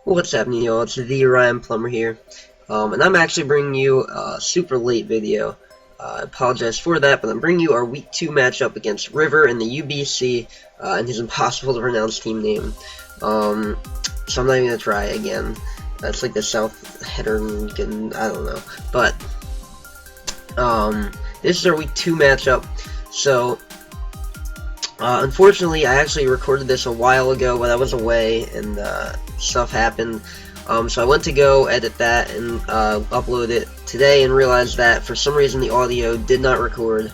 What's happening, y'all? It's theryanplummer here, and I'm actually bringing you a super late video. I apologize for that, but I'm bringing you our Week 2 matchup against River in the UBC, and his impossible to pronounce team name. So I'm not even gonna try again. That's like the South Header, I don't know. But this is our Week 2 matchup. So unfortunately, I actually recorded this a while ago, but I was away and stuff happened. So I went to go edit that and upload it today and realized that for some reason the audio did not record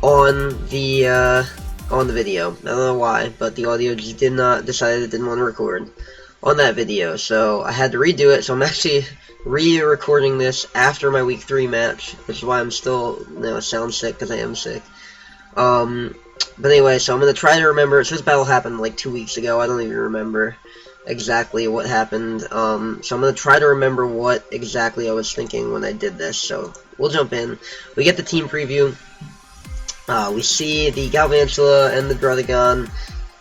on the video. I don't know why, but the audio just decided it didn't want to record on that video. So I had to redo it. So I'm actually re-recording this after my Week 3 match, which is why I'm still, sound sick, because I am sick. But anyway, so I'm going to try to remember. So this battle happened like 2 weeks ago. I don't even remember exactly what happened. So I'm going to try to remember what exactly I was thinking when I did this. So we'll jump in. We get the team preview. We see the Galvantula and the Druddigon,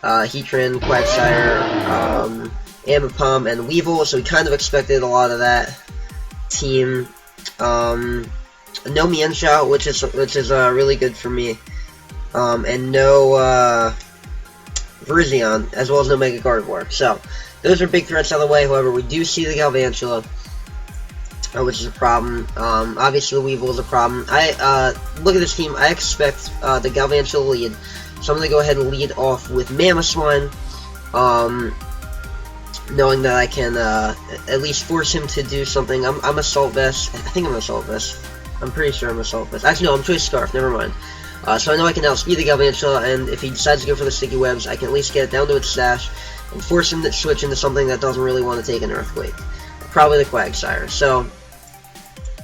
Heatran, Quagsire, Ambipom, and Weevil. So we kind of expected a lot of that team. No Mienshao, which is really good for me. And no Virizion, as well as no Mega Gardevoir. So, those are big threats out of the way. However, we do see the Galvantula, which is a problem. Obviously, the Weevil is a problem. Look at this team. I expect the Galvantula lead. So, I'm going to go ahead and lead off with Mamoswine, knowing that I can at least force him to do something. I'm Assault Vest. I think I'm Assault Vest. I'm pretty sure I'm Assault Vest. Actually, no, I'm Choice Scarf. Never mind. So I know I can outspeed the Galvantula, and if he decides to go for the Sticky Webs, I can at least get it down to its stash and force him to switch into something that doesn't really want to take an Earthquake. Probably the Quagsire. So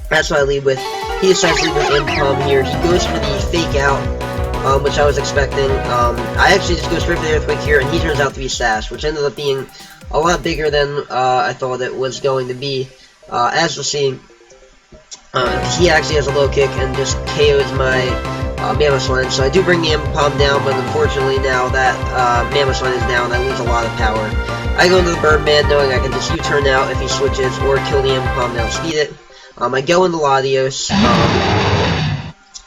that's what I lead with. He decides to lead with Ambipom here. He goes for the Fake Out, which I was expecting. I actually just go straight for the Earthquake here, and he turns out to be Sash, which ended up being a lot bigger than I thought it was going to be. As you'll see, he actually has a low kick and just KOs my Mamoswine, so I do bring the Ambipom down, but unfortunately now that Mamoswine is down, I lose a lot of power. I go into the Birdman knowing I can just U-turn out if he switches, or kill the Ambipom and outspeed it. I go into Latios.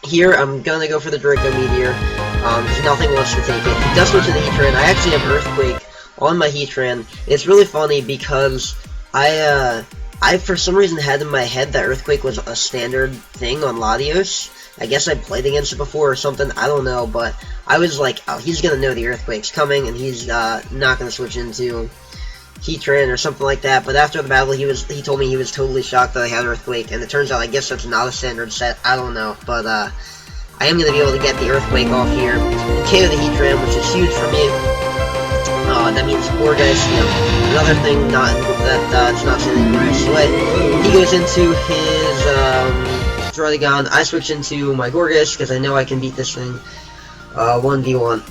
Here I'm gonna go for the Draco Meteor, because nothing wants to take it. He does switch to the Heatran. I actually have Earthquake on my Heatran. It's really funny because I for some reason had in my head that Earthquake was a standard thing on Latios. I guess I played against it before or something, I don't know, but I was like, oh, he's gonna know the Earthquake's coming, and he's not gonna switch into Heatran or something like that. But after the battle, he told me he was totally shocked that I had Earthquake, and it turns out I guess that's not a standard set, I don't know, but I am gonna be able to get the Earthquake off here, KO the Heatran, which is huge for me. That means Gorgeist, another thing that's not sitting right away. He goes into his Druddigon. I switch into my Gorgeist because I know I can beat this thing 1v1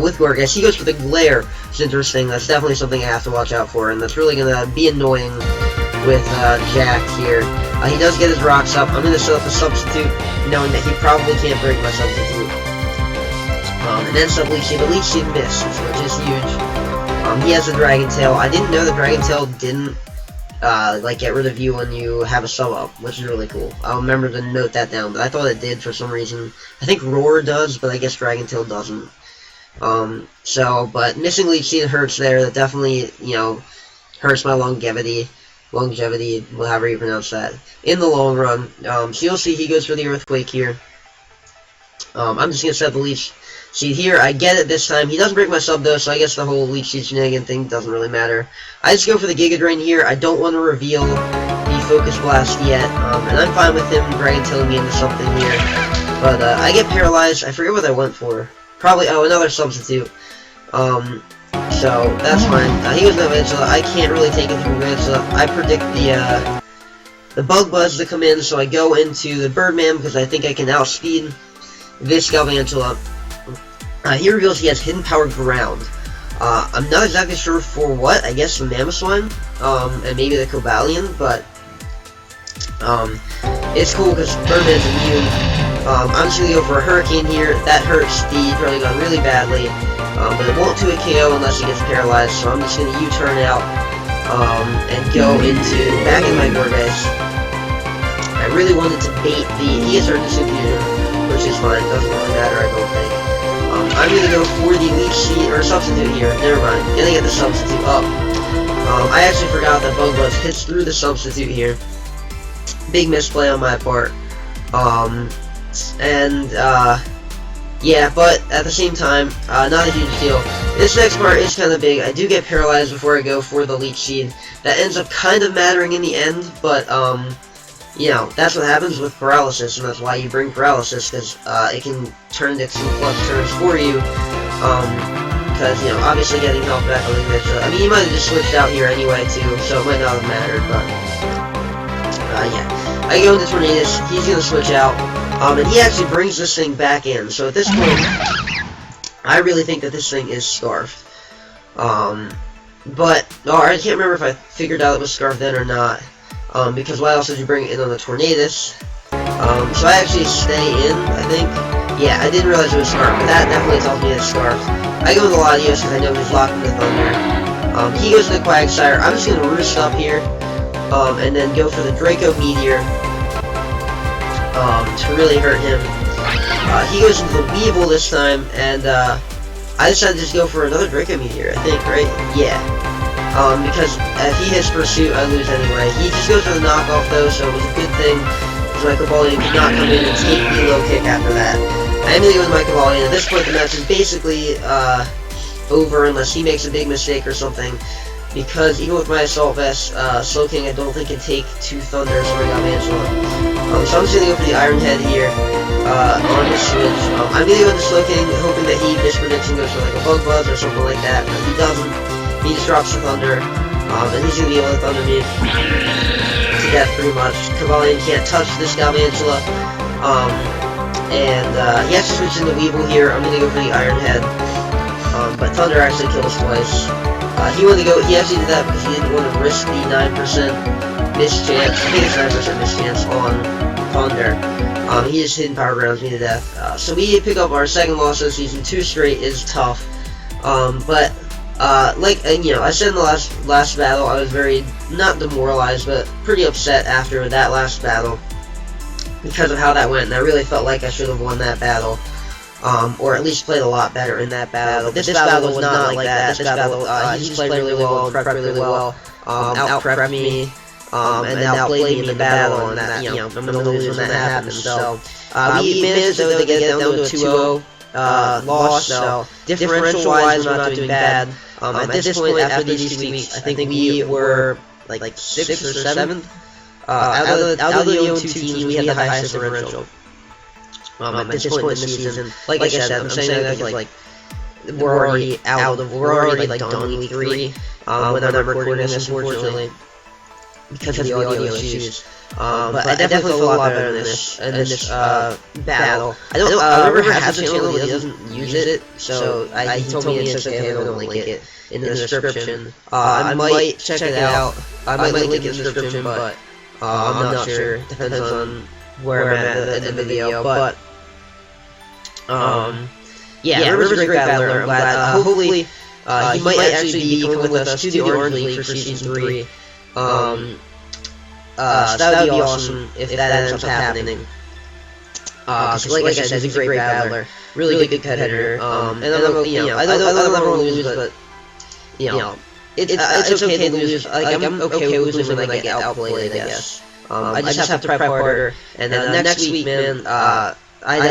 with Gorgeist. He goes for the Glare, which is interesting. That's definitely something I have to watch out for, and that's really going to be annoying with Jack here. He does get his rocks up. I'm going to set up a substitute, knowing that he probably can't break my substitute. And then Leech Seed, but Leech Seed misses, which is huge. He has a Dragon Tail. I didn't know the Dragon Tail didn't get rid of you when you have a sub up, which is really cool. I'll remember to note that down, but I thought it did for some reason. I think Roar does, but I guess Dragon Tail doesn't. But missing Leech Seed hurts there. That definitely, hurts my longevity, however you pronounce that, in the long run. So you'll see he goes for the Earthquake here. I'm just going to set the Leech Seed here. I get it this time. He doesn't break my sub though, so I guess the whole Leech Seed shenanigan thing doesn't really matter. I just go for the Giga Drain here. I don't want to reveal the Focus Blast yet, and I'm fine with him Dragon Tailing me into something here. But I get paralyzed. I forget what I went for. Probably, another substitute. So that's fine. He goes to Vantula. I can't really take it through Vantula. I predict the Bug Buzz to come in, so I go into the Birdman because I think I can outspeed this Galvantula. He reveals he has Hidden Power Ground. I'm not exactly sure for what. I guess the Mamoswine, and maybe the Cobalion, but it's cool because Birdman's immune. I'm just gonna go for a Hurricane here. That hurts the Druddigon really badly. but it won't do a KO unless he gets paralyzed, so I'm just going to U-turn out and go back in my Gorgeous. I really wanted to bait he gets hurt in Fusion, which is fine, doesn't really matter, I don't think. I'm going to go for the Leech Seed, or Substitute here, never mind, gonna get the Substitute up. I actually forgot that Bug Buzz hits through the Substitute here. Big misplay on my part. Yeah, but at the same time, not a huge deal. This next part is kind of big. I do get paralyzed before I go for the Leech Seed. That ends up kind of mattering in the end, but, you know, that's what happens with paralysis, and that's why you bring paralysis, because it can turn into some clutch turns for you. Because, you know, obviously getting health back on the Mitchell. I mean, you might have just switched out here anyway, too, so it might not have mattered, but, yeah. I go into Tornadus, he's gonna switch out, and he actually brings this thing back in, so at this point, I really think that this thing is Scarfed. But, I can't remember if I figured out it was Scarfed then or not. Because why else did you bring it in on the Tornadus? So I actually stay in, I think. Yeah, I didn't realize it was Scarfed, but that definitely tells me it's Scarfed. I go with Latios because I know he's locked into Thunder. He goes to the Quagsire. I'm just going to Roost up here, and then go for the Draco Meteor, to really hurt him. He goes into the Weevil this time, and, I decided to just go for another Draco Meteor, I think, right? Yeah. Because if he hits Pursuit, I lose anyway. He just goes for the knockoff though, so it was a good thing, because my Cobalion could not come in and take the low kick after that. I am going to go with my Cobalion. At this point, the match is basically over unless he makes a big mistake or something, because even with my Assault Vest, Slowking I don't think can take 2 Thunders or Galvantula. So I'm just going to go for the Iron Head here on the switch. I'm going to go with the Slowking, hoping that he mispredicts and goes for like a Bug Buzz or something like that, but he doesn't. He just drops the Thunder, and he's going to be able to Thunder me to death pretty much. Cobalion can't touch this Galvantula, and he has to switch into Weevil here. I'm going to go for the Iron Head, but Thunder actually kills twice. He actually did that because he didn't want to risk the 9% mischance, I think it's 9% mischance on Thunder. He just hidden Power Grounds me to death. So we pick up our second loss of the season. 2 straight is tough, but you know, I said in the last battle, I was very, not demoralized, but pretty upset after that last battle, because of how that went, and I really felt like I should have won that battle, or at least played a lot better in that battle. This battle was not like that. This battle, he just played really well, and prepped really well, out-prepped me, and outplayed me in the battle, and that, you know, I'm gonna lose when that happens, so, we managed, though, to get it down to a 2-0, loss, so differential-wise, we're not doing bad. At this point, after these 2 weeks, I think we were like 6th or 7th. Out of the 0-2 teams, we had the highest differential. At this point in the season, like I said, I'm saying that like we're already done week 3 when I'm recording this, unfortunately, because of the audio issues. But I definitely feel a lot better in this battle. I remember has a channel, but he doesn't use it, so he told me it's okay if I don't link it in the description. I might check it out. I might link it in the description, but I'm not sure. Depends on where I'm at in the video, but yeah, River's a great battler. I'm glad. Hopefully, he might actually be coming with us to the Orange League for Season 3. So that would be awesome if that ends up happening. Like I said, he's a great battler, really good competitor. And I don't ever want to lose, but you know, it's okay to lose. Like I'm okay losing when I get outplayed, I guess. I just have to prep harder. And then next week, man, I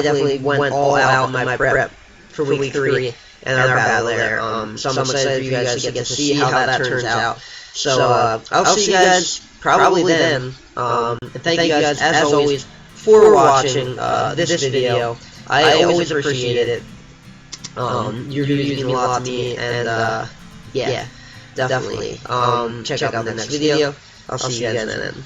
definitely went all out on my prep for week 3 and our battle there. So I'm excited for you guys to get to see how that turns out. So I'll see you guys probably then. And thank you guys, as always, for watching this video. I always appreciate it. Your videos mean a lot to me, and yeah, definitely. Check out the next video. I'll see you guys then.